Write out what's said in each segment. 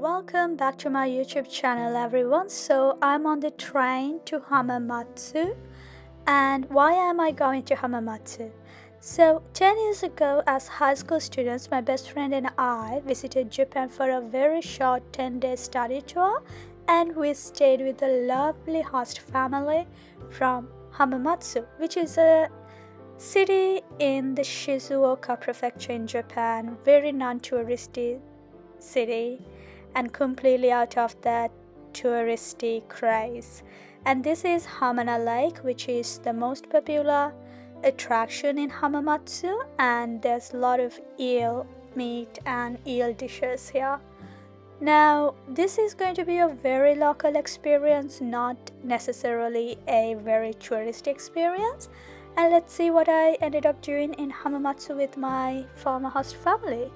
welcome back to my YouTube channel everyone. So I'm on the train to Hamamatsu. And why am I going to Hamamatsu? So 10 years ago, as high school students, my best friend and I visited Japan for a very short 10-day study tour, and we stayed with a lovely host family from Hamamatsu, which is a city in the Shizuoka prefecture in Japan, very non-touristy city and completely out of that touristy craze. And this is Hamana Lake, which is the most popular attraction in Hamamatsu, and there's a lot of eel meat and eel dishes here. Now, this is going to be a very local experience, not necessarily a very touristy experience. And let's see what I ended up doing in Hamamatsu with my former host family.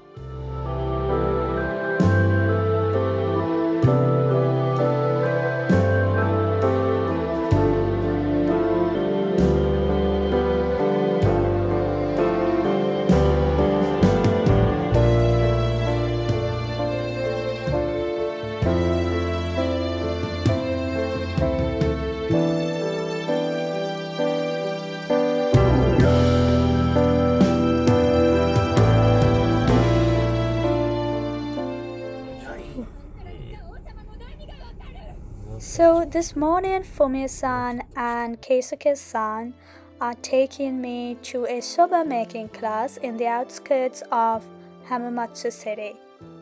So this morning, Fumi-san and Keisuke-san are taking me to a soba making class in the outskirts of Hamamatsu city.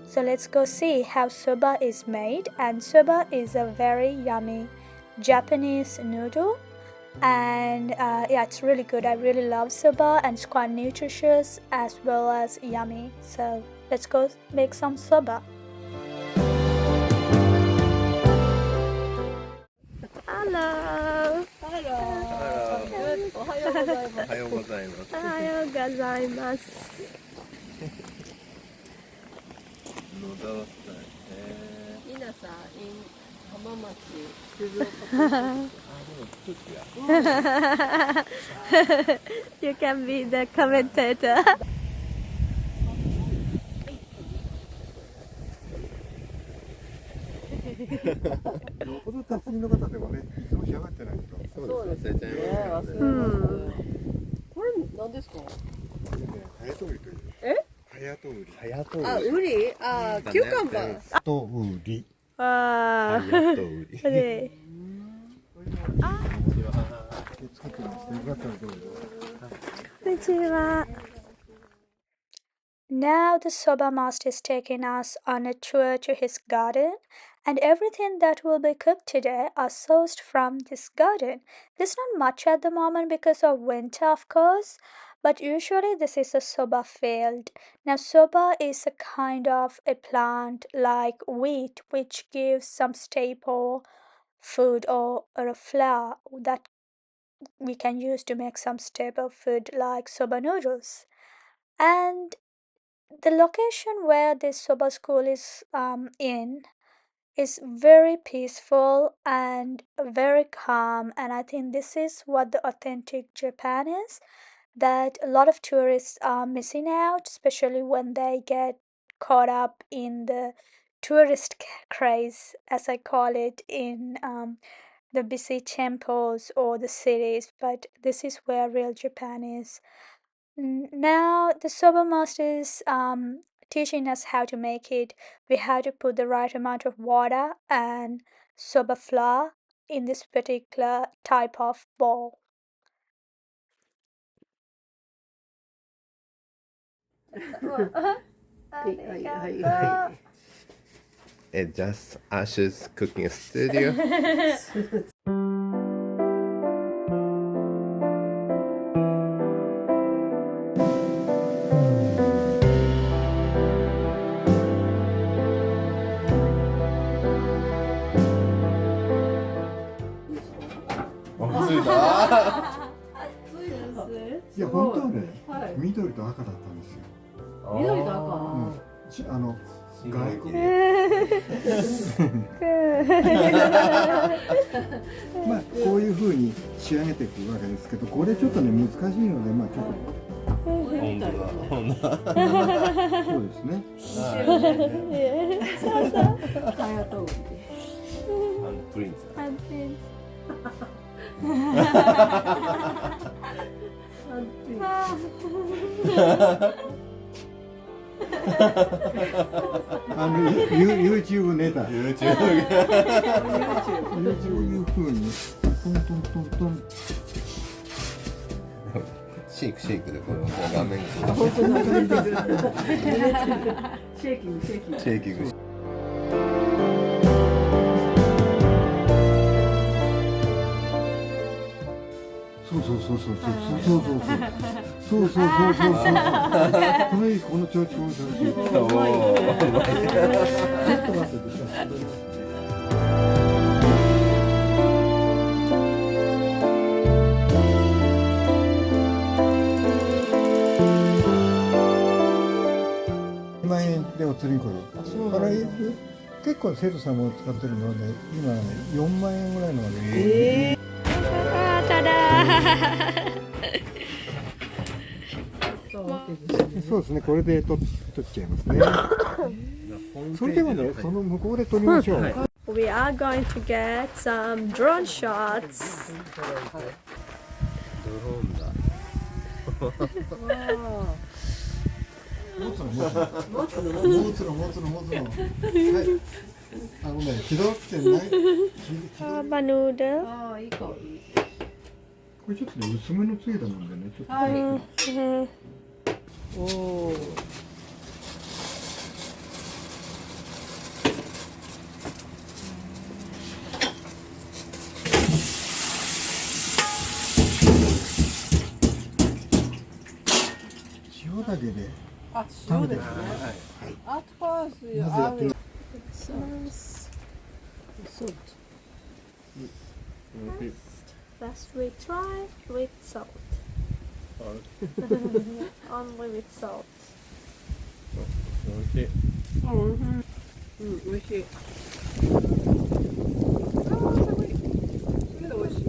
So let's go see how soba is made. And soba is a very yummy Japanese noodle, and yeah, it's really good. I really love soba, and it's quite nutritious as well as yummy. So let's go make some soba. Hello. Hello. Good. おはようございます。おはようございます。おはようございます。Noodle style. 皆さん、浜松、静岡。あ、でも作ってや。You can be the commentator. よほど達人の方でもね、いつも喋ってないと。そうです。忘れちゃいますよね。これ何ですか？これね、ハヤトウリという。え？ハヤトウリ。ハヤトウリ。あ、ウリ？あ、キューカンバー。ハヤトウリ。わハヤトウリ。ー。で、作ってましてよかったらどうぞ。こんにちは。Now the soba master is taking us on a tour to his garden, and everything that will be cooked today are sourced from this garden. There's not much at the moment because of winter, of course, but usually this is a soba field. Now soba is a kind of a plant like wheat, which gives some staple food or a flour that we can use to make some staple food like soba noodles. And the location where this soba school is in is very peaceful and very calm, and I think this is what the authentic Japan is, that a lot of tourists are missing out, especially when they get caught up in the tourist craze, as I call it, in the busy temples or the cities. But this is where real Japan is. Now the soba master is teaching us how to make it. We have to put the right amount of water and soba flour in this particular type of bowl. Just Ash's cooking studio. 暑いです。いや、本当はね、はい。緑と赤だったんですよ。緑と赤。外国。まあ、こういう風に仕上げていくわけですけど、これちょっとね、難しいので、まあ、ちょっと。みたいだね。本当だ。そうですね。そうそう。ハヤトウリで。プリンス。I'm Prince. YouTube ネタ。YouTube。そういう風にトントントントン。シェイクシェイクでこう画面が本当だ。シェイキングシェイキング。シェイキング。そうそうそうそうそうそうそうそうそうそうそうそうそう。このいいこの調子この調子。ちょっと待ってください。万円でお釣りに来る。あれ結構生徒さんも使ってるので、今ね4万円ぐらいのまで。あー、ただそうですね。これで取っちゃいますね。それではね、その向こうで取りましょう。We are going to get some drone shots. ドローンだ。持つの。はい。ひどくてない。バヌードル。ああ、いい香り。これちょっとね、薄めのつゆだもんでね、ちょっと。おお。塩だけで。あ、塩ですね。あとパースよ。まずやってみる。Salt. First we try with salt. Only with salt. 美味しい。うん、美味しい。ああ、寒い。それで美味しい。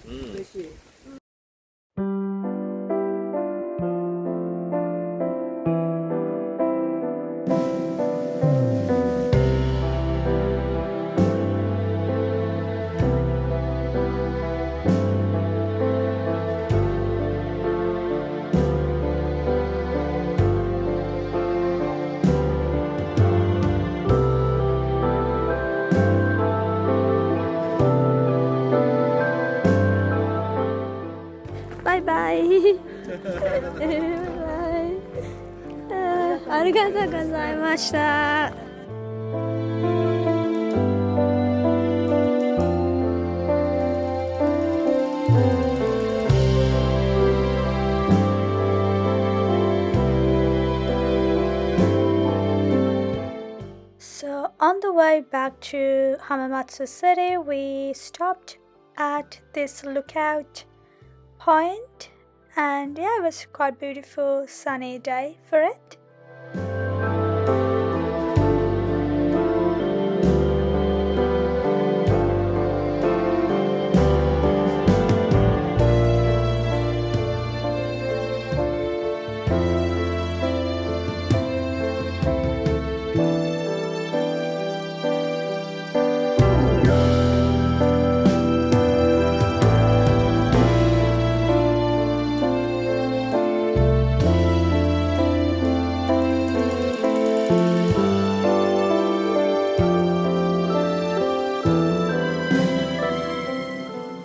美味しい。バイバイ。ありがとうございました。So on the way back to Hamamatsu City, we stopped at this lookout point, and yeah, it was quite beautiful sunny day for it.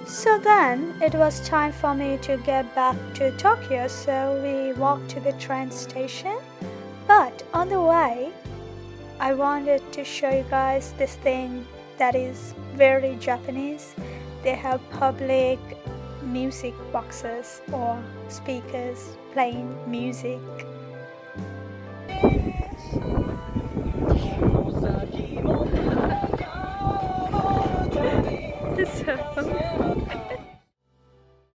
So then it was time for me to get back to Tokyo, so we walked to the train station. But on the way, I wanted to show you guys this thing that is very Japanese. They have public music boxes or speakers playing music. So